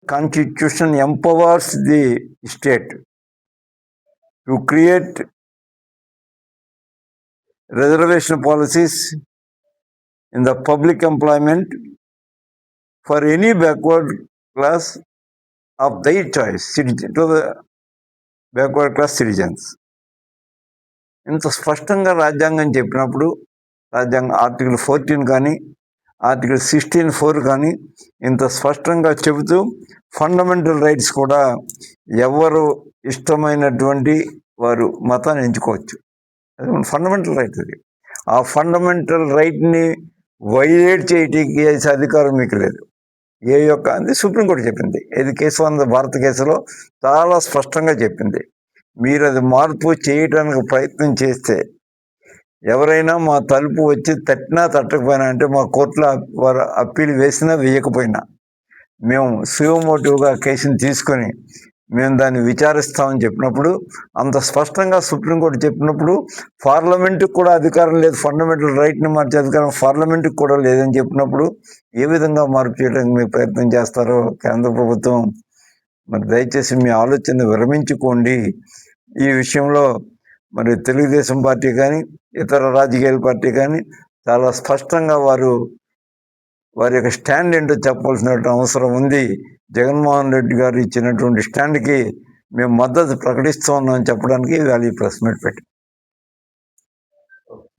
Constitution empowers the state to create reservation policies in the public employment for any backward class of their choice, to the backward class citizens. ఇంత స్పష్టంగా రాజ్యాంగం చెప్పినప్పుడు, రాజ్యాంగం article 14 కానీ article 16(4) కానీ ఇంత స్పష్టంగా చెబుతూ ఫండమెంటల్ రైట్స్ కూడా ఎవరు ఇష్టమైనటువంటి వారు మతాన్ని ఎంచుకోవచ్చు. అది ఫండమెంటల్ రైట్. అది ఆ ఫండమెంటల్ రైట్ని వైలేట్ చేయడానికి చేసే అధికారం మీకు లేదు. అది సుప్రీంకోర్టు చెప్పింది. ఇది కేశవానంద భారత కేసులో చాలా స్పష్టంగా చెప్పింది. మీరు అది మార్పు చేయడానికి ప్రయత్నం చేస్తే, ఎవరైనా మా తలుపు వచ్చి తట్టినా తట్టకపోయినా, అంటే మా కోర్టులో వారు అప్పీల్ వేసినా వేయకపోయినా, మేము సుమోటివ్గా కేసుని తీసుకొని మేము దాన్ని విచారిస్తామని చెప్పినప్పుడు, అంత స్పష్టంగా సుప్రీంకోర్టు చెప్పినప్పుడు పార్లమెంటుకు కూడా అధికారం లేదు, ఫండమెంటల్ రైట్ని మార్చే అధికారం పార్లమెంటుకు కూడా లేదని చెప్పినప్పుడు ఏ విధంగా మార్పు చేయడానికి మీరు ప్రయత్నం చేస్తారో కేంద్ర ప్రభుత్వం మరి దయచేసి మీ ఆలోచన విరమించుకోండి. ఈ విషయంలో మరి తెలుగుదేశం పార్టీ కానీ ఇతర రాజకీయ పార్టీ కానీ చాలా స్పష్టంగా వారి యొక్క స్టాండ్ ఏంటో చెప్పాల్సిన అవసరం ఉంది. జగన్మోహన్ రెడ్డి గారు ఇచ్చినటువంటి స్టాండ్కి మేము మద్దతు ప్రకటిస్తూ ఉన్నామని చెప్పడానికి వాళ్ళు ఈ ప్రెస్ మీట్ పెట్టారు.